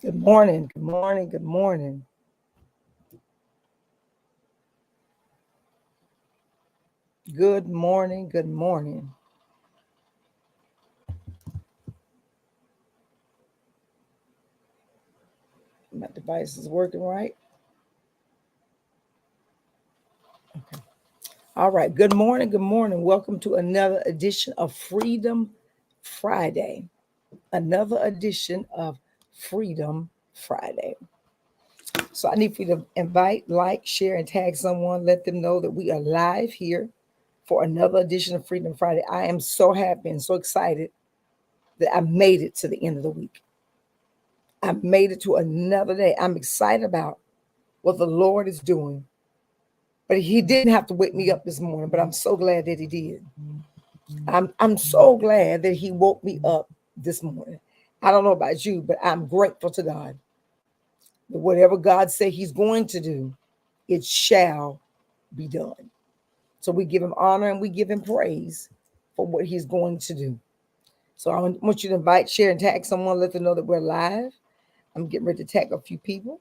Good morning, good morning, good morning. Good morning, good morning. My device is working right. Okay. All right. Good morning, good morning. Welcome to another edition of Freedom Friday. Another edition of Freedom Friday. So I need for you to invite, like, share, and tag someone. Let them know that we are live here for another edition of Freedom Friday. I am so happy and so excited that I made it to the end of the week. I made it to another day. I'm excited about what the Lord is doing. But He didn't have to wake me up this morning, but I'm so glad that He did. I'm so glad that He woke me up this morning. I don't know about you, but I'm grateful to God that whatever God said He's going to do, it shall be done. So we give Him honor and we give Him praise for what He's going to do. So I want you to invite, share, and tag someone. Let them know that we're live. I'm getting ready to tag a few people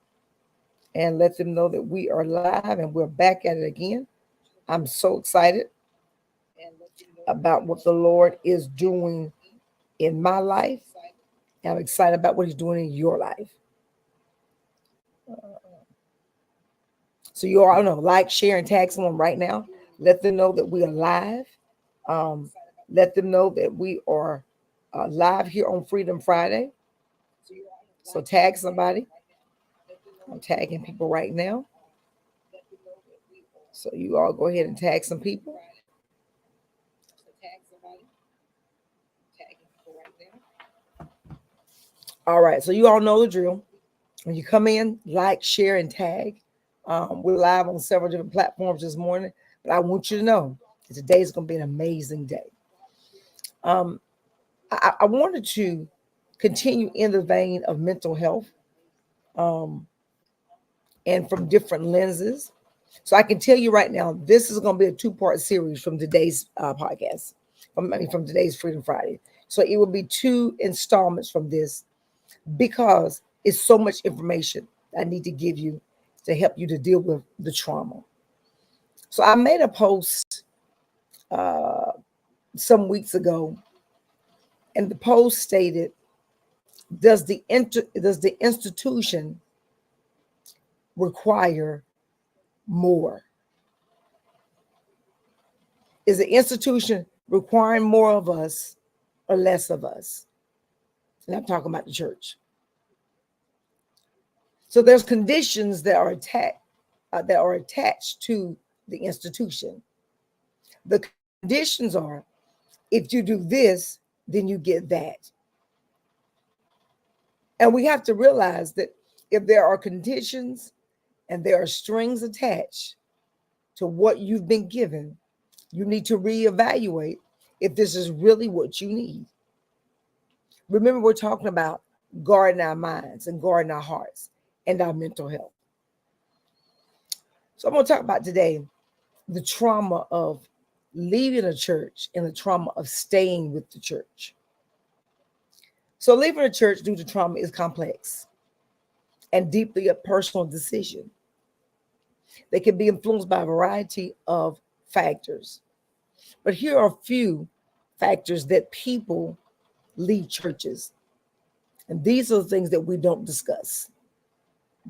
and let them know that we are live and we're back at it again. I'm so excited about what the Lord is doing in my life. I'm excited about what He's doing in your life. So you all know, like, share, and tag someone right now. Let them know that we are live. Um, let them know that we are live here on Freedom Friday. So tag somebody. I'm tagging people right now. So you all go ahead and tag some people. All right. So you all know the drill. When you come in, like, share, and tag. We're live on several different platforms this morning, but I want you to know that today is going to be an amazing day. Um, I wanted to continue in the vein of mental health um, and from different lenses. So I can tell you right now, this is going to be a two-part series from today's podcast, from today's Freedom Friday. So it will be two installments from this because it's so much information I need to give you to help you to deal with the trauma. So I made a post uh, some weeks ago, and the post stated, does the institution require more? Is the institution requiring more of us or less of us? And I'm talking about the church. So there's conditions that are attached to the institution. The conditions are, if you do this, then you get that. And we have to realize that if there are conditions and there are strings attached to what you've been given, you need to reevaluate if this is really what you need. Remember, we're talking about guarding our minds and guarding our hearts and our mental health. So I'm going to talk about today the trauma of leaving a church and the trauma of staying with the church. So leaving a church due to trauma is complex and deeply a personal decision. They can be influenced by a variety of factors. But here are a few factors that people leave churches. And these are the things that we don't discuss.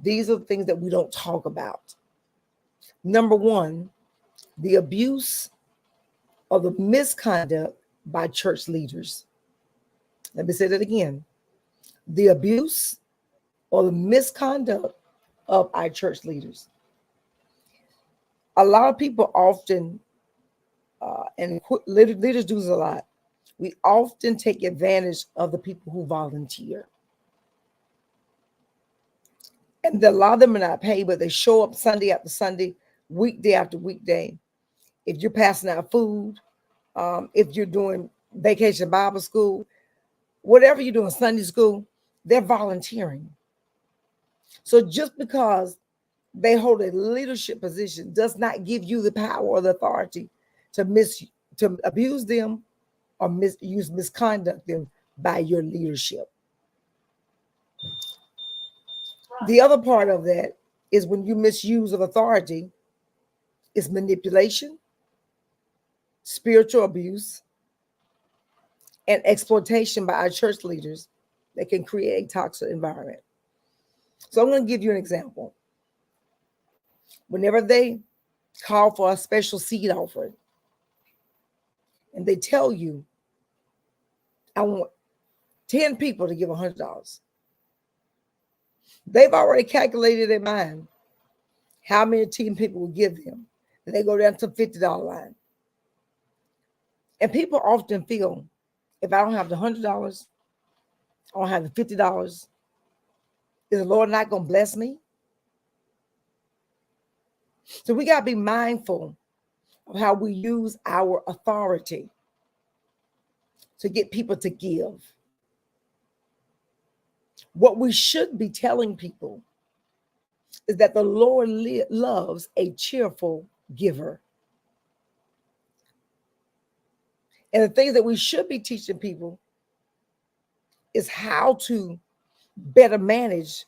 These are the things that we don't talk about. Number one, the abuse or the misconduct by church leaders. Let me say that again. The abuse or the misconduct of our church leaders. A lot of people often, and leaders do this a lot, we often take advantage of the people who volunteer. And a lot of them are not paid, but they show up Sunday after Sunday, weekday after weekday. If you're passing out food, if you're doing vacation Bible school, whatever you're doing, Sunday school, they're volunteering. So just because they hold a leadership position does not give you the power or the authority to abuse them or misconduct them by your leadership. The other part of that is when you misuse of authority is manipulation, spiritual abuse, and exploitation by our church leaders that can create a toxic environment. So I'm going to give you an example. Whenever they call for a special seed offering and they tell you, I want 10 people to give $100, they've already calculated in mind how many 10 people will give them. And they go down to the $50 line. And people often feel, if I don't have the $100, I don't have the $50, is the Lord not going to bless me? So we got to be mindful of how we use our authority to get people to give. What we should be telling people is that the Lord loves a cheerful giver. And the things that we should be teaching people is how to better manage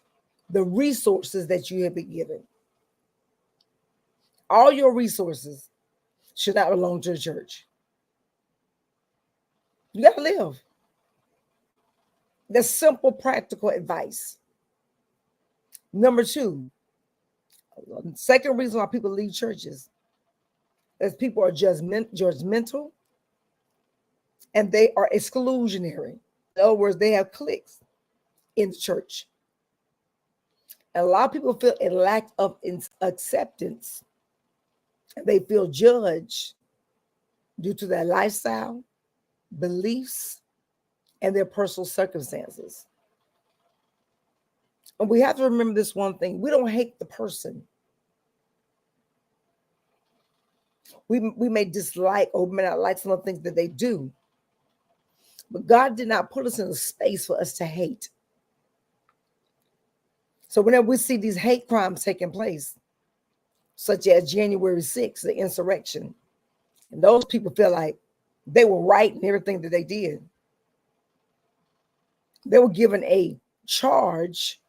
the resources that you have been given. All your resources should not belong to the church. You got to live. That's simple, practical advice. Number two, the second reason why people leave churches is people are judgmental and they are exclusionary. In other words, they have cliques in the church. And a lot of people feel a lack of acceptance. And they feel judged due to their lifestyle, beliefs, and their personal circumstances. And we have to remember this one thing. We don't hate the person. We may dislike or may not like some of the things that they do. But God did not put us in a space for us to hate. So whenever we see these hate crimes taking place, such as January 6th, the insurrection, and those people feel like they were right in everything that they did. They were given a charge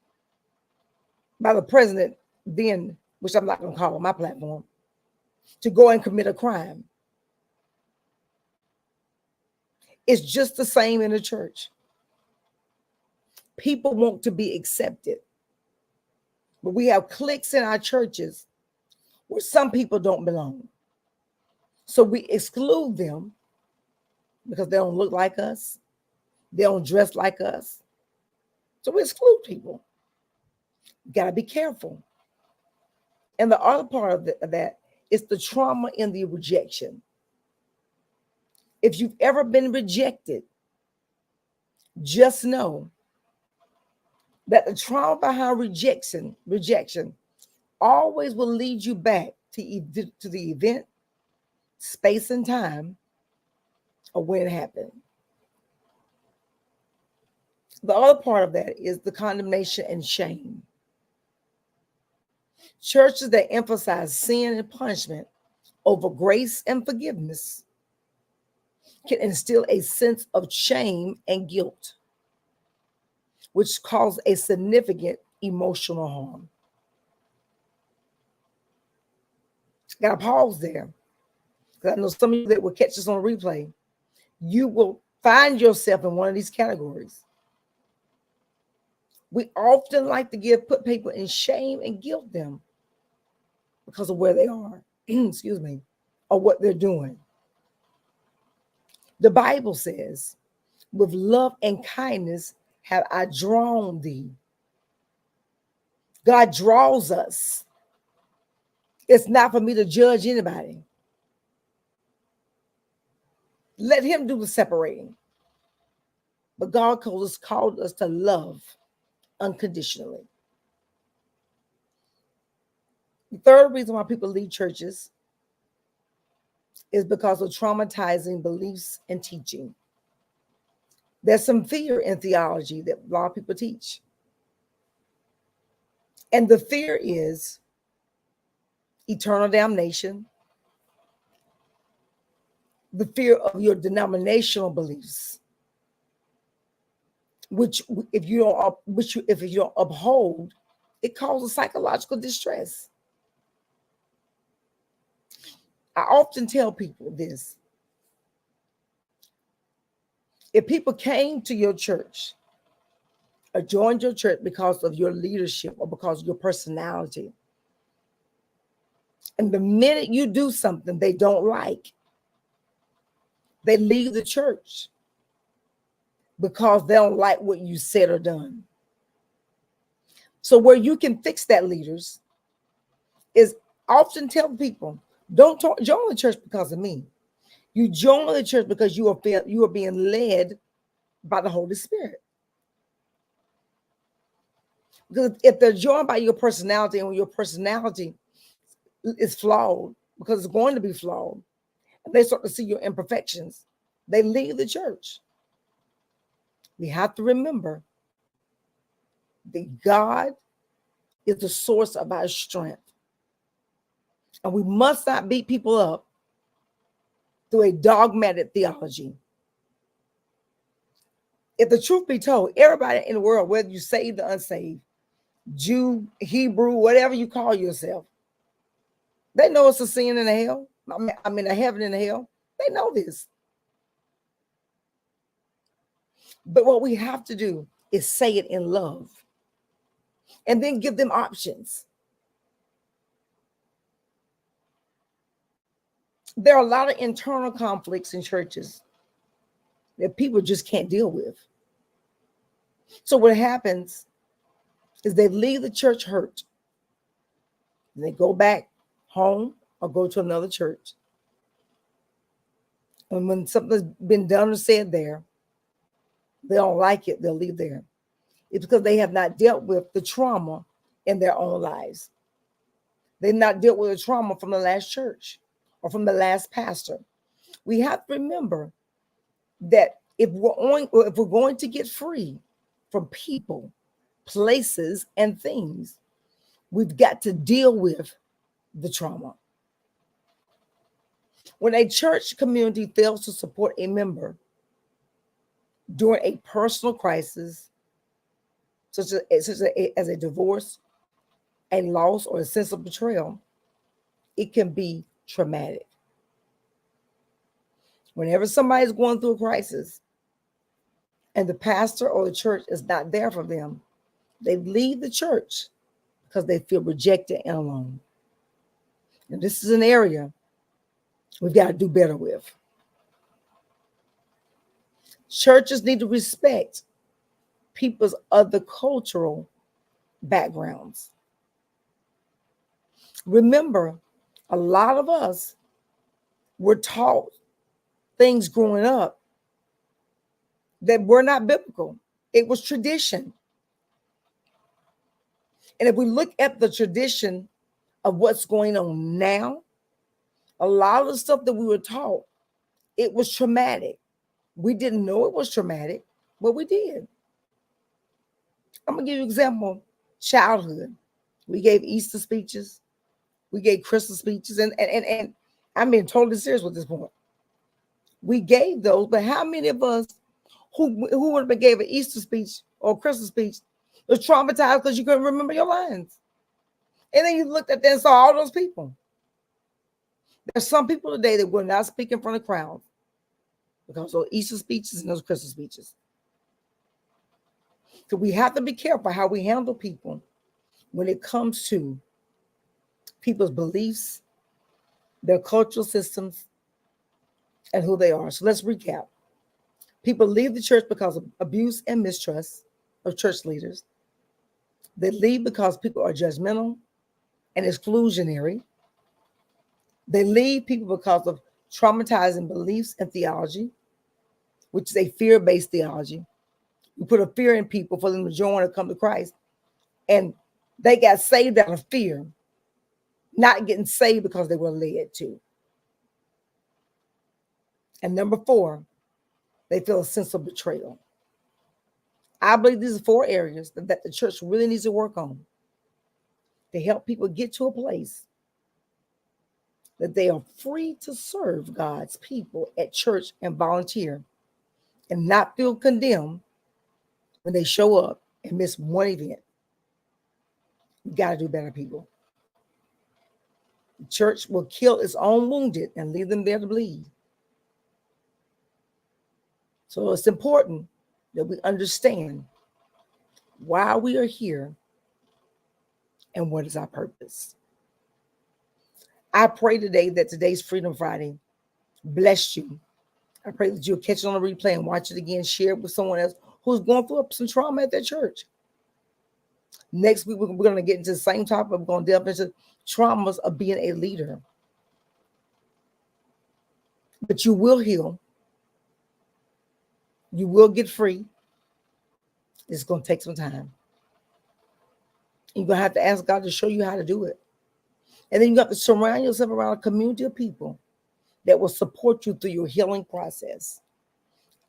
by the president then, which I'm not going to call on my platform, to go and commit a crime. It's just the same in the church. People want to be accepted. But we have cliques in our churches where some people don't belong. So we exclude them because they don't look like us. They don't dress like us. So we exclude people. You got to be careful. And the other part of that is the trauma in the rejection. If you've ever been rejected, just know that the trauma behind rejection always will lead you back to the event, space, and time of when it happened. The other part of that is the condemnation and shame. Churches that emphasize sin and punishment over grace and forgiveness can instill a sense of shame and guilt, which cause a significant emotional harm. Got to pause there, because I know some of you that will catch this on replay, you will find yourself in one of these categories. We often like to put people in shame and guilt them because of where they are, excuse me, or what they're doing. The Bible says, with love and kindness have I drawn thee. God draws us. It's not for me to judge anybody. Let him do the separating. But God called us to love unconditionally. The third reason why people leave churches is because of traumatizing beliefs and teaching. There's some fear in theology that a lot of people teach. And the fear is eternal damnation, the fear of your denominational beliefs, which if you don't uphold, It causes psychological distress. I often tell people this. If people came to your church or joined your church because of your leadership or because of your personality, and the minute you do something they don't like, they leave the church because they don't like what you said or done. So where you can fix that, leaders, is often tell people, don't join the church because of me. You join the church because you are being led by the Holy Spirit. Because if they're joined by your personality, and when your personality is flawed, because it's going to be flawed, and they start to see your imperfections, they leave the church. We have to remember that God is the source of our strength. And we must not beat people up through a dogmatic theology. If the truth be told, everybody in the world, whether you saved or unsaved, Jew, Hebrew, whatever you call yourself, they know it's a sin in the hell. I mean, a heaven and a hell. They know this. But what we have to do is say it in love and then give them options. There are a lot of internal conflicts in churches that people just can't deal with. So what happens is they leave the church hurt. And they go back home or go to another church. And when something's been done or said there, they don't like it, they'll leave there. It's because they have not dealt with the trauma in their own lives. They've not dealt with the trauma from the last church or from the last pastor. We have to remember that if we're going to get free from people, places, and things, we've got to deal with the trauma. When a church community fails to support a member during a personal crisis, such as a divorce, a loss, or a sense of betrayal, it can be traumatic. Whenever somebody's going through a crisis and the pastor or the church is not there for them, they leave the church because they feel rejected and alone. And this is an area we've got to do better with. Churches need to respect people's other cultural backgrounds. Remember, a lot of us were taught things growing up that were not biblical. It was tradition. And if we look at the tradition of what's going on now, a lot of the stuff that we were taught, it was traumatic. We didn't know it was traumatic, but we did. I'm going to give you an example. Childhood. We gave Easter speeches. We gave Christmas speeches. And I'm being totally serious with this point. We gave those, but how many of us who would have been gave an Easter speech or Christmas speech was traumatized because you couldn't remember your lines? And then you looked at them and saw all those people. There's some people today that will not speak in front of crowds because of those Easter speeches and those Christmas speeches. So we have to be careful how we handle people when it comes to people's beliefs, their cultural systems, and who they are. So let's recap. People leave the church because of abuse and mistrust of church leaders. They leave because people are judgmental and exclusionary. They leave people because of traumatizing beliefs and theology, which is a fear-based theology. You put a fear in people for them to join or come to Christ. And they got saved out of fear, not getting saved because they were led to. And number 4, they feel a sense of betrayal. I believe these are 4 areas that the church really needs to work on to help people get to a place that they are free to serve God's people at church and volunteer and not feel condemned when they show up and miss one event. We got to do better, people. The church will kill its own wounded and leave them there to bleed. So it's important that we understand why we are here and what is our purpose. I pray today that today's Freedom Friday bless you. I pray that you'll catch it on a replay and watch it again, share it with someone else who's going through some trauma at their church. Next week, we're going to get into the same topic. We're going to delve into traumas of being a leader. But you will heal. You will get free. It's going to take some time. You're going to have to ask God to show you how to do it. And then you have to surround yourself around a community of people that will support you through your healing process,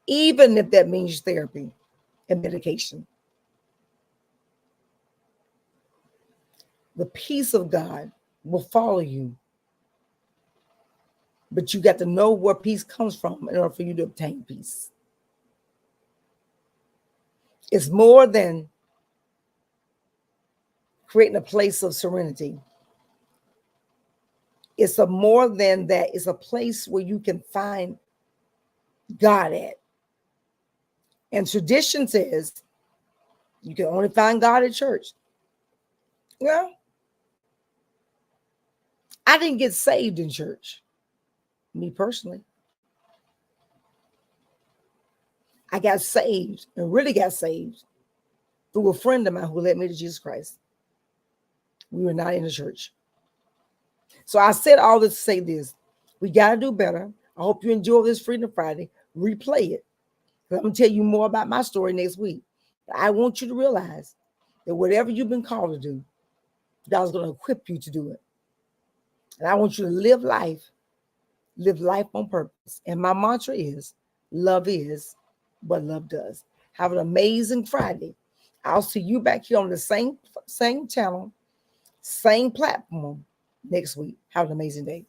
even if that means therapy and medication. The peace of God will follow you. But you got to know where peace comes from in order for you to obtain peace. It's more than creating a place of serenity. It's a more than that. It's a place where you can find God at. And tradition says you can only find God at church. Well, I didn't get saved in church, me personally. I got saved and really got saved through a friend of mine who led me to Jesus Christ. We were not in the church. So I said all this to say this. We got to do better. I hope you enjoy this Freedom Friday. Replay it. I'm going to tell you more about my story next week. But I want you to realize that whatever you've been called to do, God's going to equip you to do it. And I want you to live life on purpose. And my mantra is, love is what love does. Have an amazing Friday. I'll see you back here on the same channel, same platform next week. Have an amazing day.